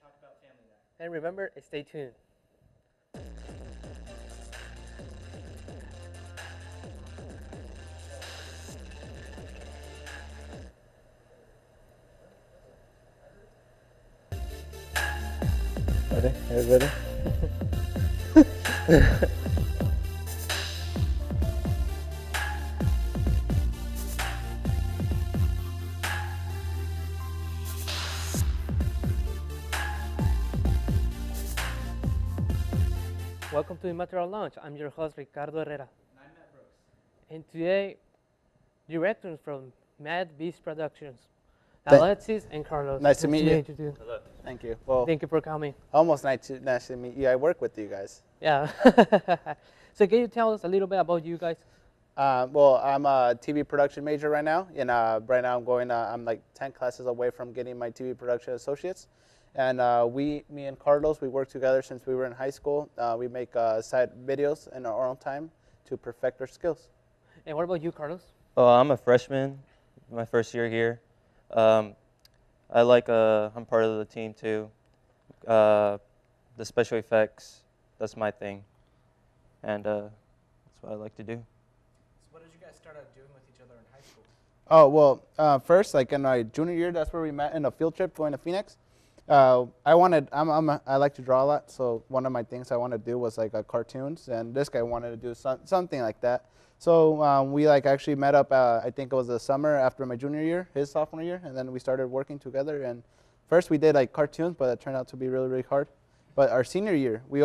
talk about family life. And remember, stay tuned. Ready? Everybody? Welcome to the Matador Lounge. I'm your host, Ricardo Herrera. And I'm Matt Brooks. And today, directors from Mad Beast Productions, Thank- Alexis and Carlos. Nice to meet you. you too. Hello. Thank you. Well, Thank you for coming. almost nice to meet you. I work with you guys. Yeah. So can you tell us a little bit about you guys? Well, I'm a TV production major right now, and right now I'm like 10 classes away from getting my TV production associates. And me and Carlos, we work together since we were in high school. We make side videos in our own time to perfect our skills. And what about you, Carlos? I'm a freshman, my first year here. I'm part of the team too. The special effects, that's my thing. And that's what I like to do. So what did you guys start out doing with each other in high school? Oh, well, first, like in my junior year, that's where we met in a field trip going to Phoenix. I like to draw a lot, so one of my things I wanted to do was like cartoons, and this guy wanted to do something like that. So we like actually met up, I think it was the summer after my junior year, his sophomore year, and then we started working together. And first we did like cartoons, but it turned out to be really, really hard. But our senior year, we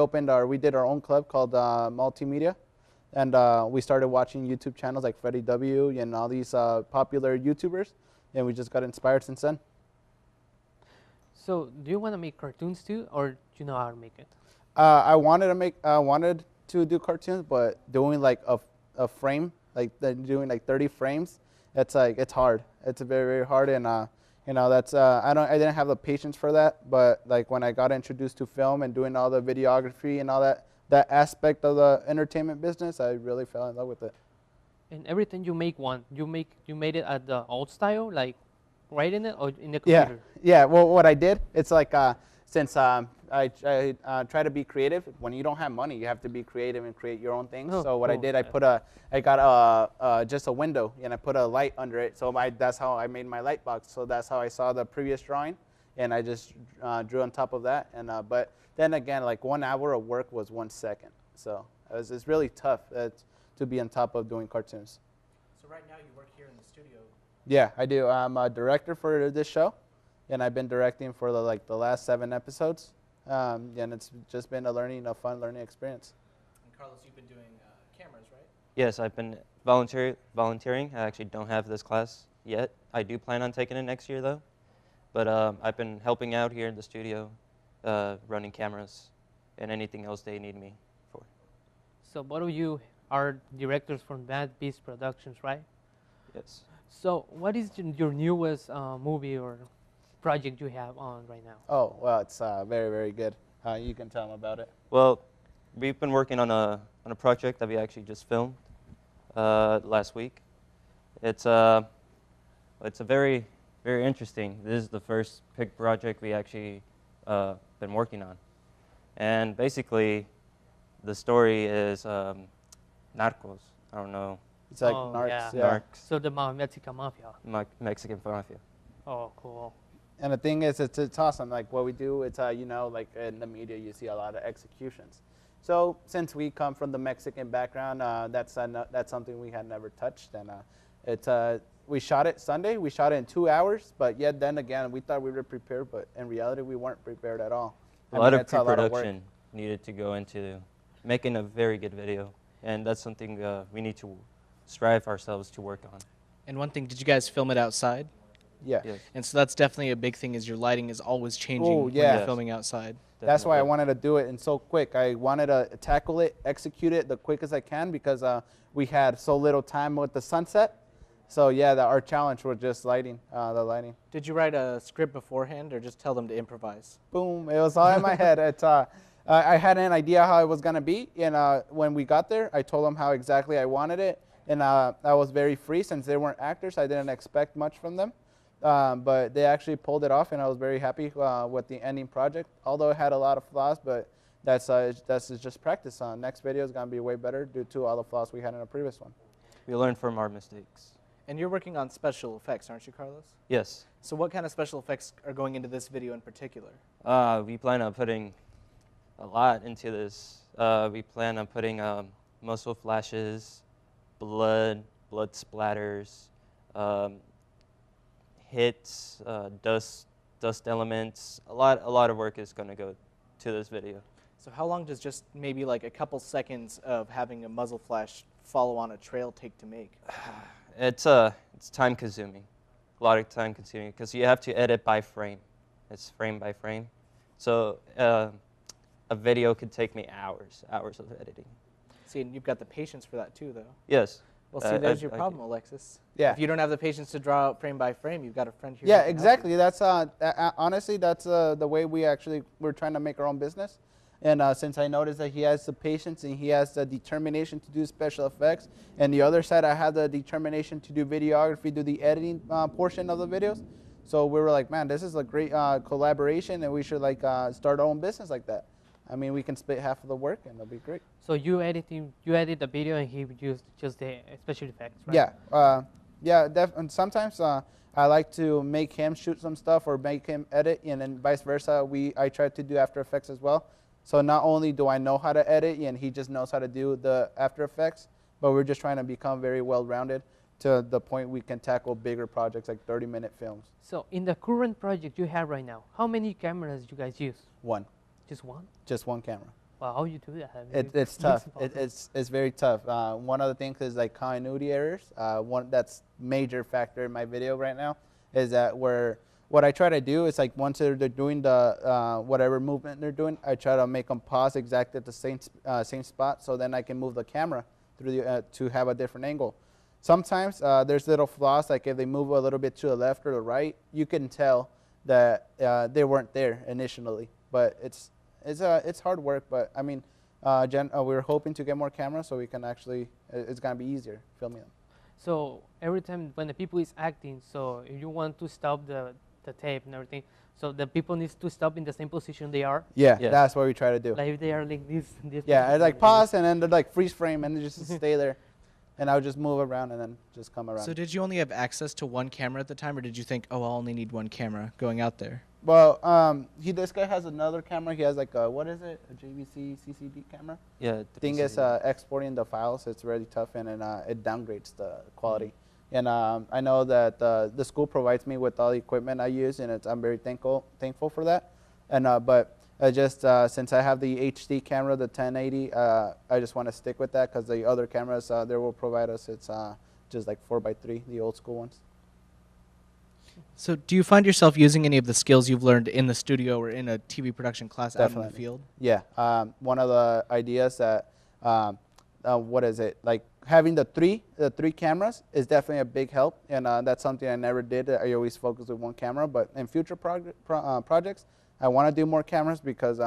did our own club called Multimedia, and we started watching YouTube channels like Freddie W. and all these popular YouTubers, and we just got inspired since then. So do you want to make cartoons too, or do you know how to make it? I wanted to do cartoons, but doing like a frame, doing like 30 frames, it's hard. It's very, very hard, and that's I didn't have the patience for that. But like when I got introduced to film and doing all the videography and all that aspect of the entertainment business, I really fell in love with it. And everything you make you made it at the old style, like writing it or in the Yeah, computer? yeah. Well, what I did, it's like since I try to be creative. When you don't have money, you have to be creative and create your own things. Oh, So what I cool. did, I got just a window and I put a light under it. So that's how I made my light box. So that's how I saw the previous drawing, and I just drew on top of that. And but then again, like 1 hour of work was 1 second. So it's really tough to be on top of doing cartoons. So right now you work here in the studio. Yeah, I do. I'm a director for this show, and I've been directing for the last 7 episodes. And it's just been a fun learning experience. And Carlos, you've been doing cameras, right? Yes, I've been volunteering. I actually don't have this class yet. I do plan on taking it next year though. But I've been helping out here in the studio, running cameras and anything else they need me for. So both of you are directors from Mad Beast Productions, right? Yes. So what is your newest movie or project you have on right now? Oh, well, it's very, very good. You can tell them about it. Well, we've been working on a project that we actually just filmed last week. It's a very, very interesting. This is the first big project we actually been working on, and basically, the story is Narcos. I don't know. It's like Oh, Narcs. yeah. Yeah. Narcs, So the Mexican Mafia. Mexican mafia. Oh, cool. And the thing is, it's awesome. Like what we do, it's like in the media, you see a lot of executions. So since we come from the Mexican background, that's something we had never touched, and we shot it Sunday. We shot it in 2 hours, but yet then again, we thought we were prepared, but in reality, we weren't prepared at all. A lot of it's a lot of work. pre-production needed to go into making a very good video, and that's something we need to strive ourselves to work on. And one thing, did you guys film it outside? Yeah. Yes. And so that's definitely a big thing, is your lighting is always changing Oh, when yeah. you're filming outside. That's why I Definitely. wanted to do it and so quick. I wanted to tackle it, execute it the quickest I can because we had so little time with the sunset. So yeah, our challenge was just the lighting. Did you write a script beforehand or just tell them to improvise? Boom, it was all in my head. I had an idea how it was gonna be, and when we got there, I told them how exactly I wanted it, and I was very free since they weren't actors. I didn't expect much from them. But they actually pulled it off, and I was very happy with the ending project. Although it had a lot of flaws, but that's just practice. Next video is gonna be way better due to all the flaws we had in the previous one. We learn from our mistakes. And you're working on special effects, aren't you, Carlos? Yes. So what kind of special effects are going into this video in particular? We plan on putting a lot into this. We plan on putting muscle flashes, blood splatters, hits, dust elements. A lot of work is going to go to this video. So how long does just maybe like a couple seconds of having a muzzle flash follow on a trail take to make? It's time consuming, a lot of time consuming, because you have to edit by frame. It's frame by frame. So a video could take me hours of editing. See, and you've got the patience for that too, though. Yes. Well, see, there's your problem, Alexis. Yeah. If you don't have the patience to draw out frame by frame, you've got a friend here. Yeah, who can help exactly. you. That's honestly, that's the way we're trying to make our own business. And since I noticed that he has the patience and he has the determination to do special effects, and the other side, I have the determination to do videography, do the editing portion of the videos. So we were like, man, this is a great collaboration, and we should like start our own business like that. I mean, we can split half of the work, and it'll be great. So you edit the video, and he used just the special effects, right? Yeah, and sometimes I like to make him shoot some stuff or make him edit, and then vice versa. I try to do After Effects as well. So not only do I know how to edit, and he just knows how to do the After Effects, but we're just trying to become very well-rounded to the point we can tackle bigger projects like 30-minute films. So in the current project you have right now, how many cameras you guys use? One. Just one? Just one camera. Wow, how you do that? I mean, It's tough. It's very tough. One of the things is like continuity errors. One that's major factor in my video right now is that what I try to do is like once they're doing the whatever movement they're doing, I try to make them pause exactly at the same spot, so then I can move the camera through the, to have a different angle. Sometimes there's little flaws, like if they move a little bit to the left or the right, you can tell that they weren't there initially. But it's hard work. But I mean, we're hoping to get more cameras so we can actually it's gonna be easier filming them. So every time when the people is acting, so if you want to stop the tape and everything, so the people needs to stop in the same position they are. Yeah, Yes. that's what we try to do. Like if they are like this. Yeah, I like pause and then they're like freeze frame and they just stay there, and I'll just move around and then just come around. So did you only have access to one camera at the time, or did you think, oh, I'll only need one camera going out there? Well, this guy has another camera. He has like a, what is it? A JVC CCD camera. Yeah. The thing is, exporting the files, it's really tough, and it downgrades the quality. And I know that the school provides me with all the equipment I use, and I'm very thankful for that. And but just since I have the HD camera, the 1080, I just want to stick with that because the other cameras they will provide us, it's just like 4x3, the old school ones. So do you find yourself using any of the skills you've learned in the studio or in a TV production class out in the field? Yeah, one of the ideas that, what is it, like having the three cameras is definitely a big help, and that's something I never did. I always focused with one camera, but in future projects, I want to do more cameras because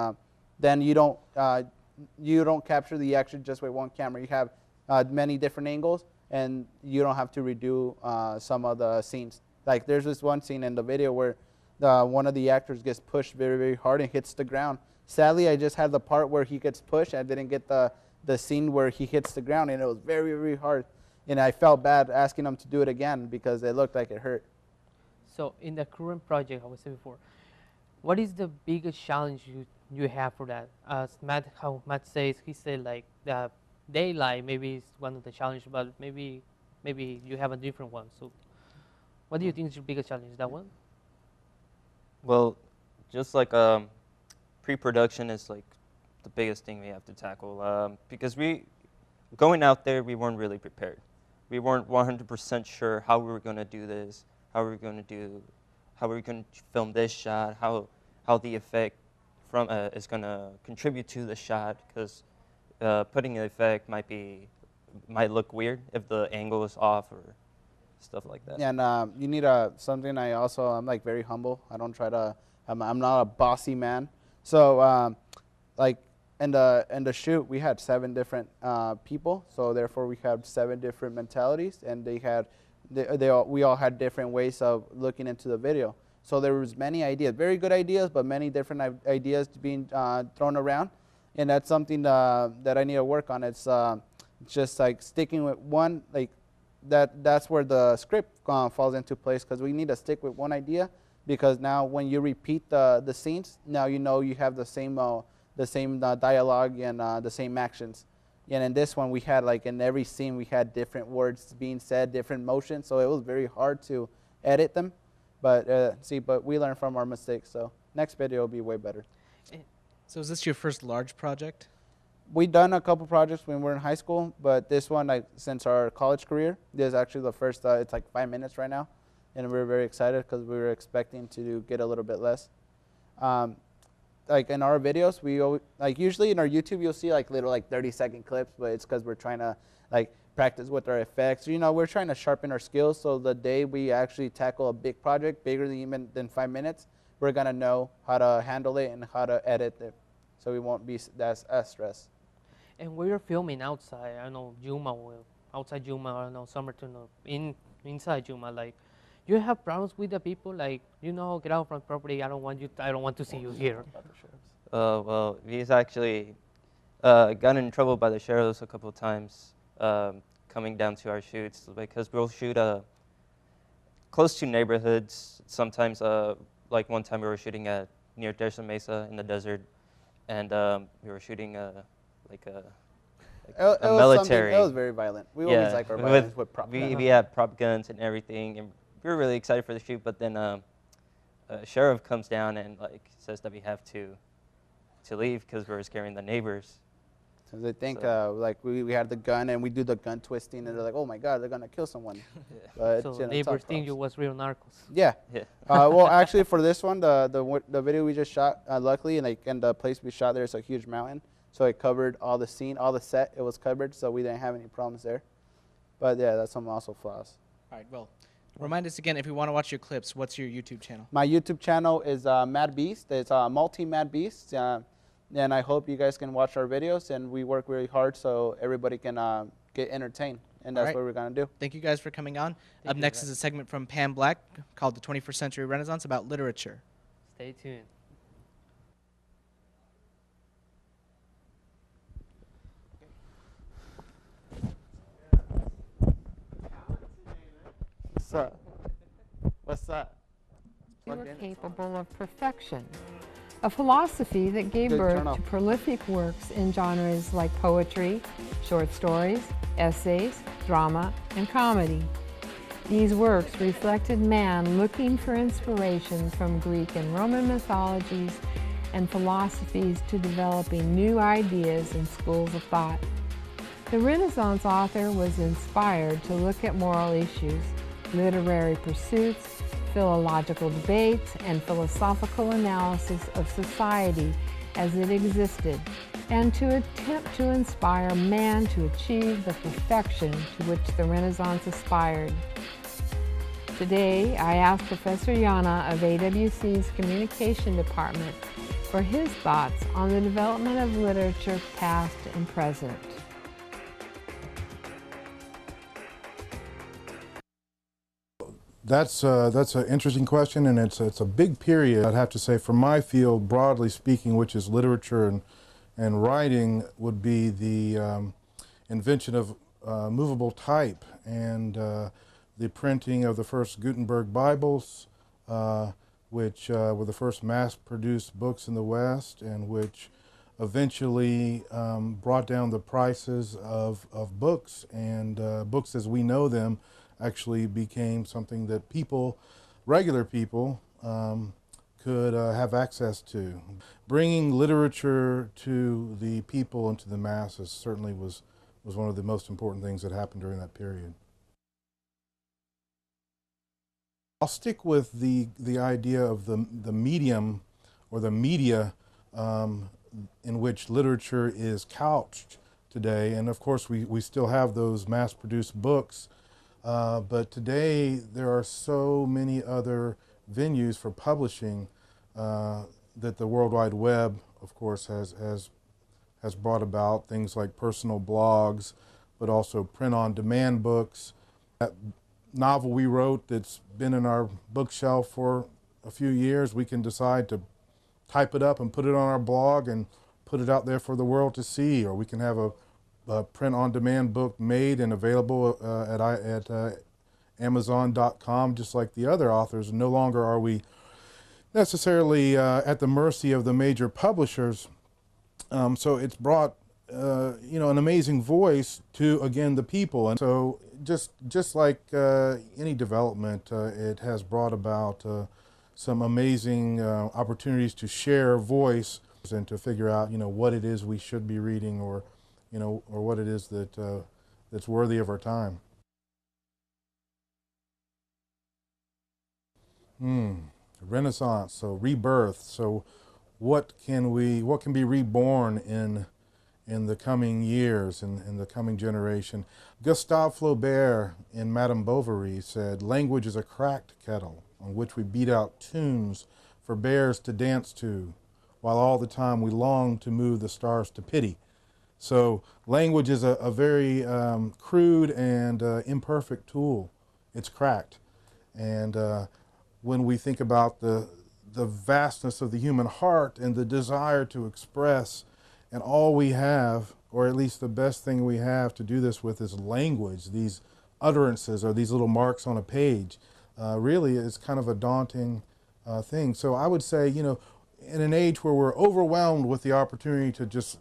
then you don't capture the action just with one camera. You have many different angles, and you don't have to redo some of the scenes. Like there's this one scene in the video where one of the actors gets pushed very, very hard and hits the ground. Sadly, I just had the part where he gets pushed. I didn't get the scene where he hits the ground, and it was very, very hard. And I felt bad asking him to do it again because it looked like it hurt. So in the current project, I was saying before, what is the biggest challenge you have for that? As how Matt says, he said like the daylight maybe is one of the challenges, but maybe you have a different one. So what do you think is your biggest challenge? That one? Well, just like pre-production is like the biggest thing we have to tackle because going out there, we weren't really prepared. We weren't 100% sure how we were going to do this, how we were going to film this shot, how the effect is going to contribute to the shot, because putting an effect might look weird if the angle is off or stuff like that. And you need something. I'm like very humble. I don't try to. I'm not a bossy man. So like in the shoot, we had 7 different people. So therefore, we had 7 different mentalities, and they had we all had different ways of looking into the video. So there was many ideas, very good ideas, but many different ideas being thrown around, and that's something that I need to work on. It's just like sticking with one, like that's where the script falls into place, because we need to stick with one idea, because now when you repeat the scenes, now you know you have the same dialogue and the same actions. And in this one, we had, like, in every scene, we had different words being said, different motions, so it was very hard to edit them. But but we learn from our mistakes, so next video will be way better. So is this your first large project? We've done a couple projects when we were in high school, but this one, like, since our college career, this is actually the first. It's like 5 minutes right now, and we're very excited because we were expecting to get a little bit less. Like in our videos, like usually in our YouTube, you'll see like little, like 30-second clips, but it's because we're trying to like practice with our effects. You know, we're trying to sharpen our skills, so the day we actually tackle a big project, bigger than even 5 minutes, we're gonna know how to handle it and how to edit it, so we won't be as stressed. And we were filming outside. I don't know, Juma, outside Juma, I don't know, Somerton, or inside Juma. Like, you have problems with the people, like, you know, get out from property. I don't want to see you here. Well, he's actually gotten in trouble by the sheriffs a couple of times coming down to our shoots, because we'll shoot close to neighborhoods. Sometimes, like one time we were shooting near Desert Mesa in the desert, and we were shooting like a military. It was very violent. We always like our violence with prop guns. We had prop guns and everything, and we were really excited for the shoot. But then a sheriff comes down and like says that we have to leave because we're scaring the neighbors. Because they think like we had the gun and we do the gun twisting, and they're like, oh my God, they're gonna kill someone. Yeah. But, So you know, neighbors think you was real narcos. Yeah. Yeah. Well, actually, for this one, the video we just shot, luckily, like in the place we shot, there's a huge mountain, so it covered all the scene, all the set. It was covered, so we didn't have any problems there. But yeah, that's some also flaws. All right, well, remind us again, if we want to watch your clips, what's your YouTube channel? My YouTube channel is Mad Beast. It's Multi-Mad Beast. And I hope you guys can watch our videos, and we work really hard so everybody can get entertained, and that's what we're going to do. Thank you guys for coming on. Up next is a segment from Pam Black called The 21st Century Renaissance about literature. Stay tuned. What's up? What's up? You are capable of perfection, a philosophy that gave birth to prolific works in genres like poetry, short stories, essays, drama, and comedy. These works reflected man looking for inspiration from Greek and Roman mythologies and philosophies to developing new ideas and schools of thought. The Renaissance author was inspired to look at moral issues, literary pursuits, philological debates, and philosophical analysis of society as it existed, and to attempt to inspire man to achieve the perfection to which the Renaissance aspired. Today, I asked Professor Yana of AWC's Communication Department for his thoughts on the development of literature past and present. That's an interesting question, and it's a big period. I'd have to say, for my field, broadly speaking, which is literature and writing, would be the invention of movable type and the printing of the first Gutenberg Bibles, which were the first mass-produced books in the West, and which eventually brought down the prices of books, and books as we know them actually became something that people, regular people, could have access to. Bringing literature to the people and to the masses certainly was one of the most important things that happened during that period. I'll stick with the idea of the medium or the media in which literature is couched today, and of course we still have those mass-produced books. But today there are so many other venues for publishing that the World Wide Web, of course, has brought about, things like personal blogs, but also print-on-demand books. novel we wrote that's been in our bookshelf for a few years, we can decide to type it up and put it on our blog and put it out there for the world to see, or we can have a print-on-demand book made and available at Amazon.com, just like the other authors. No longer are we necessarily at the mercy of the major publishers. So it's brought an amazing voice to, again, the people. And so just like any development, it has brought about some amazing opportunities to share voice and to figure out, what it is we should be reading, or what it is that that's worthy of our time. Renaissance, so rebirth. So what can be reborn in the coming years, in the coming generation? Gustave Flaubert in Madame Bovary said, "Language is a cracked kettle on which we beat out tunes for bears to dance to, while all the time we long to move the stars to pity." So language is a very crude and imperfect tool. It's cracked. And when we think about the vastness of the human heart and the desire to express, and all we have, or at least the best thing we have to do this with, is language, these utterances or these little marks on a page, really is kind of a daunting thing. So I would say, in an age where we're overwhelmed with the opportunity to just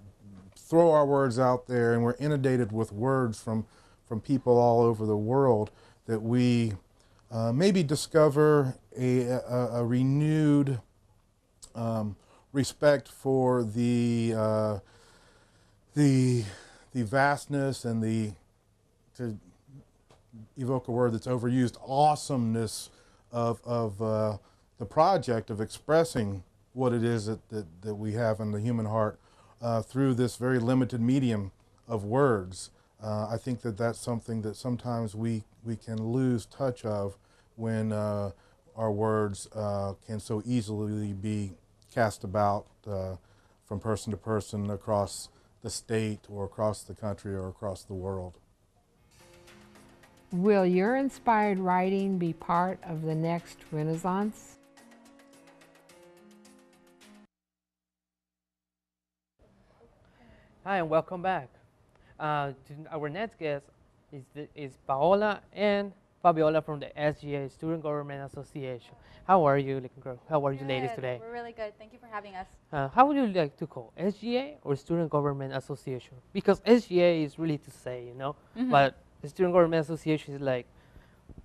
throw our words out there, and we're inundated with words from people all over the world, that we maybe discover a renewed respect for the vastness and to evoke a word that's overused, awesomeness of the project of expressing what it is that we have in the human heart through this very limited medium of words. I think that's something that sometimes we can lose touch of when our words can so easily be cast about from person to person across the state or across the country or across the world. Will your inspired writing be part of the next Renaissance? Hi, and welcome back. Our next guest is Paola and Fabiola from the SGA, Student Government Association. How are you, how are you ladies today? We're really good. Thank you for having us. How would you like to call SGA or Student Government Association? Because SGA is really to say, but the Student Government Association is like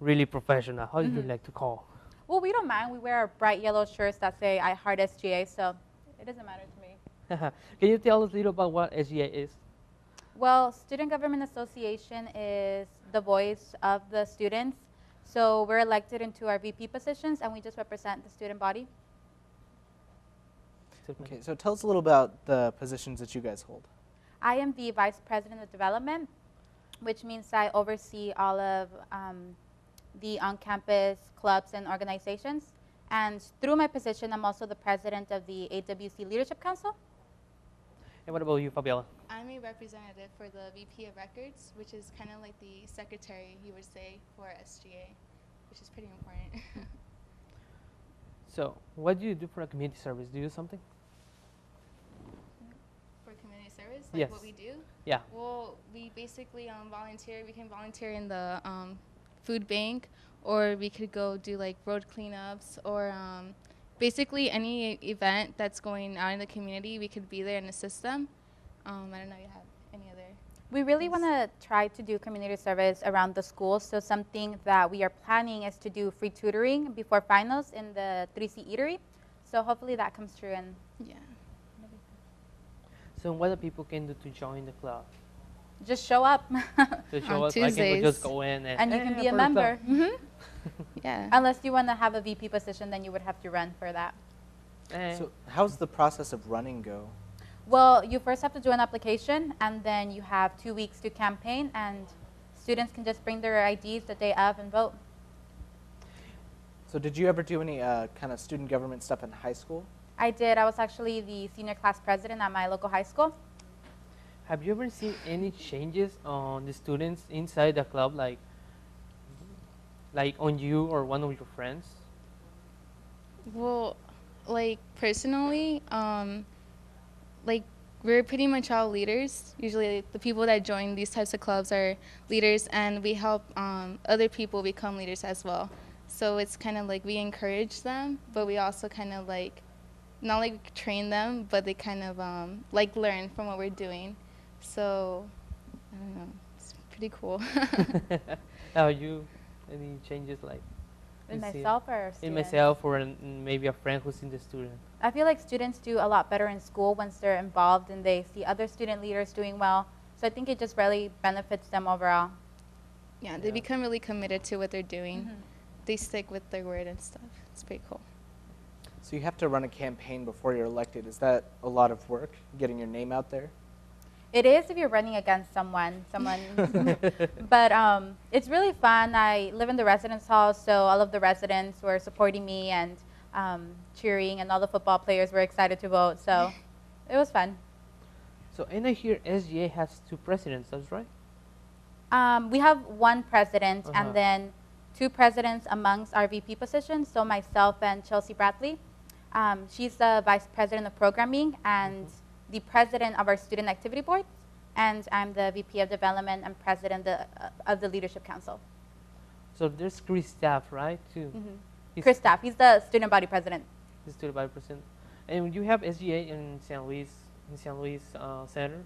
really professional. How do you like to call? Well, we don't mind. We wear our bright yellow shirts that say I Heart SGA, so it doesn't matter to me. Can you tell us a little about what SGA is? Well, Student Government Association is the voice of the students. So we're elected into our VP positions, and we just represent the student body. Okay, so tell us a little about the positions that you guys hold. I am the Vice President of Development, which means I oversee all of the on-campus clubs and organizations. And through my position, I'm also the president of the AWC Leadership Council. And what about you, Fabiola? I'm a representative for the VP of Records, which is kind of like the secretary, you would say, for SGA, which is pretty important. So, what do you do for a community service? Do you do something? For community service, like yes. what we do? Yeah. Well, we basically volunteer. We can volunteer in the food bank, or we could go do like road cleanups, or basically any event that's going out in the community, we could be there and assist them. I don't know if you have any other. We really want to try to do community service around the schools. So something that we are planning is to do free tutoring before finals in the 3C Eatery. So hopefully that comes true. And Yeah. So, what do people can do to join the club? just show up. To show On us, I can Tuesdays. just go in And you can be a for the club. member. Yeah. Unless you want to have a VP position, then you would have to run for that. So how's the process of running go? Well, you first have to do an application, and then you have 2 weeks to campaign, and students can just bring their IDs the day of and vote. So did you ever do any kind of student government stuff in high school? I did. I was actually the senior class president at my local high school. Have you ever seen any changes on the students inside the club? Like, like on you or one of your friends? Well, like personally, like we're pretty much all leaders. Usually, the people that join these types of clubs are leaders, and we help other people become leaders as well. So it's kind of like we encourage them, but we also kind of like not like train them, but they kind of like learn from what we're doing. So I don't know, it's pretty cool. How you? Any changes like In you see myself or in students? myself or maybe a friend who's in the student? I feel like students do a lot better in school once they're involved and they see other student leaders doing well. So I think it just really benefits them overall. Yeah, they Yeah. become really committed to what they're doing. They stick with their word and stuff. It's pretty cool. So you have to run a campaign before you're elected. Is that a lot of work, getting your name out there? It is if you're running against someone. But it's really fun. I live in the residence hall, so all of the residents were supporting me and cheering, and all the football players were excited to vote. So it was fun. So and I hear SGA has 2 presidents. That's right. We have one president Uh-huh. and then 2 presidents amongst our VP positions. So myself and Chelsea Bradley. She's the vice president of programming and the president of our student activity board. And I'm the VP of development and president of the leadership council. So there's Chris Staff, right? Too. He's Chris Staff, he's the student body president. He's 25%. And you have SGA in San Luis Center.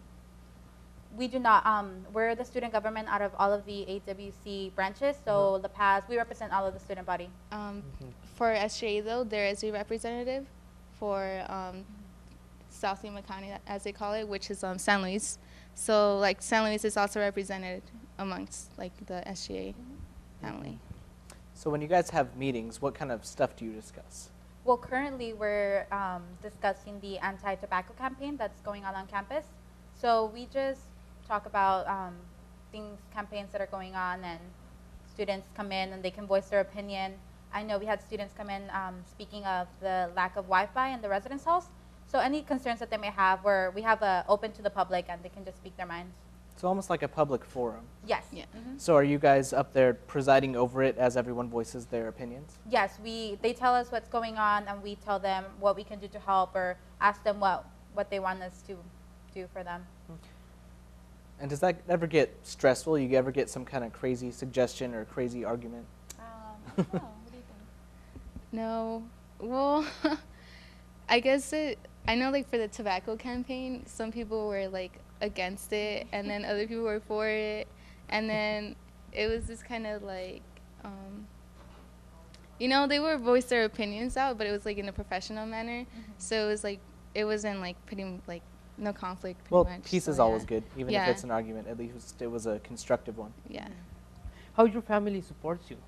We do not. We're the student government out of all of the AWC branches. So La Paz, we represent all of the student body. For SJA though, there is a representative for South Yuma County, as they call it, which is San Luis. So like San Luis is also represented amongst like the SJA family. So when you guys have meetings, what kind of stuff do you discuss? Well, currently we're discussing the anti-tobacco campaign that's going on campus. So we just talk about campaigns that are going on, and students come in and they can voice their opinion. I know we had students come in speaking of the lack of Wi-Fi in the residence halls. So any concerns that they may have, we have open to the public and they can just speak their minds. So almost like a public forum. Yes. Yeah. So are you guys up there presiding over it as everyone voices their opinions? Yes, they tell us what's going on and we tell them what we can do to help or ask them what they want us to do for them. And does that ever get stressful? You ever get some kind of crazy suggestion or crazy argument? No, what do you think? No, well, I guess I know like for the tobacco campaign, some people were like against it and then other people were for it. And then it was just kind of like, they would voice their opinions out, but it was like in a professional manner. So it was like, it wasn't like pretty like no conflict pretty Well, much. peace So, is yeah. always good, even Yeah. if it's an argument. At least it was a constructive one. Yeah. How your family supports you?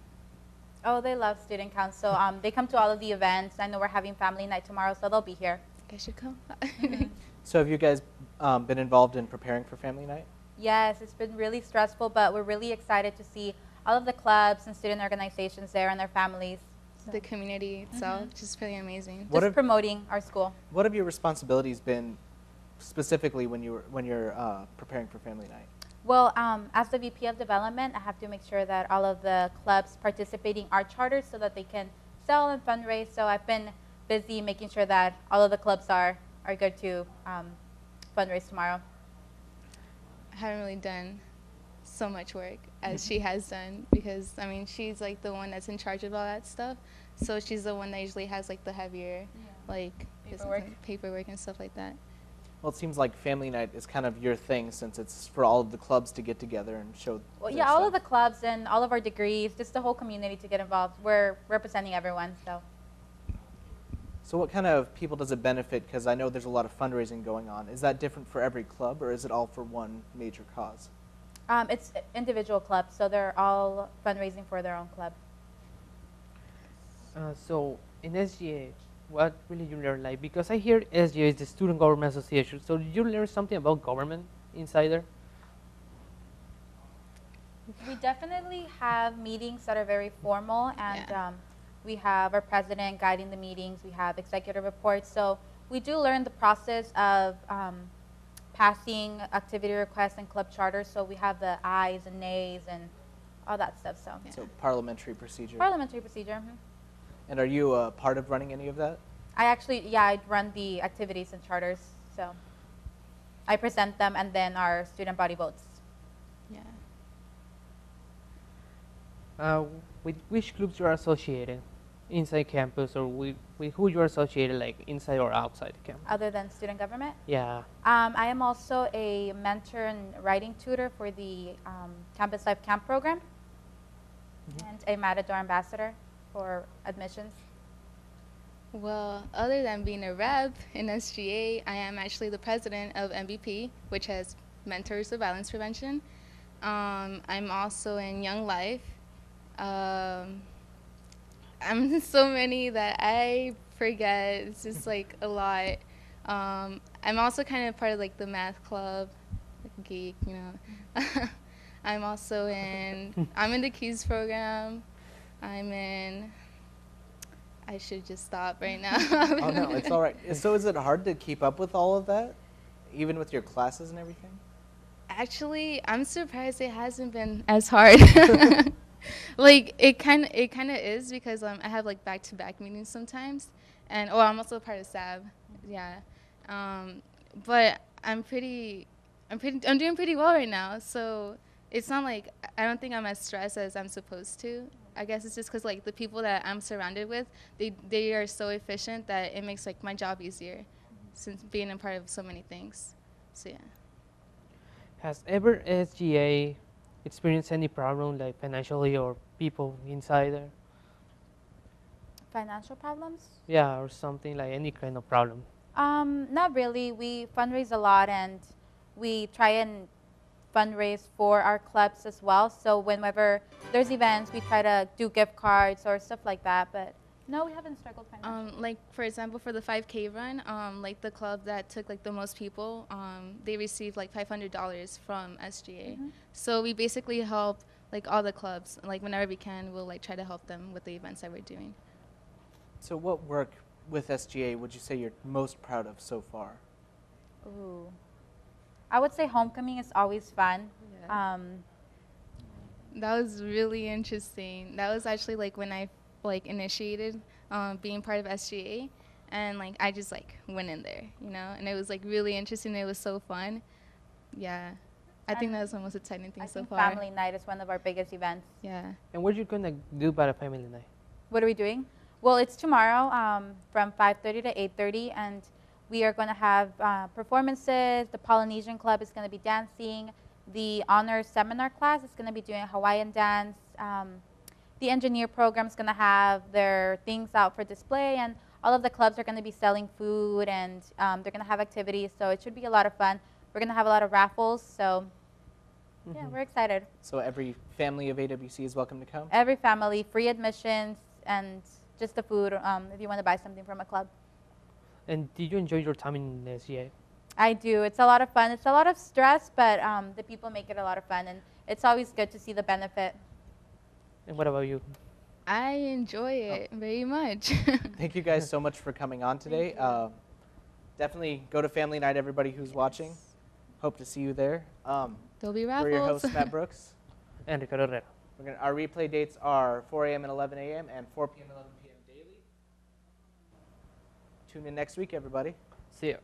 Oh, they love student council. They come to all of the events. I know we're having family night tomorrow, so they'll be here. I should come. So have you guys been involved in preparing for family night? Yes, it's been really stressful, but we're really excited to see all of the clubs and student organizations there and their families. The community itself, just really amazing. What Just have- promoting our school. What have your responsibilities been specifically when you're preparing for family night? Well, as the VP of development, I have to make sure that all of the clubs participating are chartered so that they can sell and fundraise. So I've been busy making sure that all of the clubs are good to fundraise tomorrow. I haven't really done so much work as she has done because, I mean, she's like the one that's in charge of all that stuff. So she's the one that usually has like the heavier like paperwork and stuff like that. Well, it seems like family night is kind of your thing since it's for all of the clubs to get together and show. Well, their yeah, all of the stuff. clubs and all of our degrees, just the whole community to get involved. We're representing everyone, so. So what kind of people does it benefit? Because I know there's a lot of fundraising going on. Is that different for every club, or is it all for one major cause? It's individual clubs, so they're all fundraising for their own club. So in SGA, what really you learn? Like, because I hear SGA is the Student Government Association. So did you learn something about government inside there? We definitely have meetings that are very formal, and we have our president guiding the meetings. We have executive reports. So we do learn the process of passing activity requests and club charters. So we have the ayes and nays and all that stuff. So, Yeah. So parliamentary procedure. parliamentary procedure. And are you part of running any of that? I actually, yeah, I run the activities and charters. So I present them, and then our student body votes. Yeah. With which groups you are associated inside campus, or with who you are associated, like inside or outside the campus? Other than student government, Yeah. I am also a mentor and writing tutor for the Campus Life Camp program, and a Matador ambassador for admissions. Well, other than being a rep in SGA, I am actually the president of MVP, which has Mentors of Violence Prevention. I'm also in Young Life. I'm in so many that I forget. It's just like a lot. I'm also kind of part of like the math club, like a geek, you know. I'm also I'm in the Keys program. I should just stop right now. Oh no, it's all right. So is it hard to keep up with all of that, even with your classes and everything? Actually, I'm surprised it hasn't been as hard. Like it kind of is because I have like back-to-back meetings sometimes, and I'm also part of SAB, yeah. But I'm doing pretty well right now. So it's not like I don't think I'm as stressed as I'm supposed to. I guess it's just because like the people that I'm surrounded with, they are so efficient that it makes like my job easier, since being a part of so many things. So yeah. Has ever SGA experienced any problem, like financially or people inside there? Financial problems? Yeah, or something like any kind of problem. Not really. We fundraise a lot, and we try and fundraise for our clubs as well. So whenever there's events, we try to do gift cards or stuff like that. But no, we haven't struggled financially. Like for example, for the 5K run, like the club that took like the most people, they received like $500 from SGA. So we basically help like all the clubs. Like whenever we can, we'll like try to help them with the events that we're doing. So what work with SGA would you say you're most proud of so far? Ooh. I would say homecoming is always fun. Yeah. That was really interesting. That was actually like when I like initiated being part of SGA, and like I just like went in there, you know, and it was like really interesting. It was so fun. Yeah, I think that was the most exciting thing so far. Family night is one of our biggest events. Yeah. And what are you gonna do by the family night? What are we doing? Well, it's tomorrow from 5:30 to 8:30, and we are going to have performances. The Polynesian Club is going to be dancing. The honors seminar class is going to be doing Hawaiian dance. The engineer program is going to have their things out for display, and all of the clubs are going to be selling food, and they're going to have activities, so it should be a lot of fun. We're going to have a lot of raffles, so yeah, we're excited. So every family of AWC is welcome to come? Every family, free admissions, and just the food if you want to buy something from a club. And did you enjoy your time in SGA? I do. It's a lot of fun. It's a lot of stress, but the people make it a lot of fun, and it's always good to see the benefit. And what about you? I enjoy it very much. Thank you guys so much for coming on today. Definitely go to family night, everybody who's watching. Hope to see you there. There'll be We're your raffles. hosts, Matt Brooks. And Ricardo Herrera. Our replay dates are 4 a.m. and 11 a.m. and 4 p.m. and 11 p.m. daily. Tune in next week, everybody. See ya.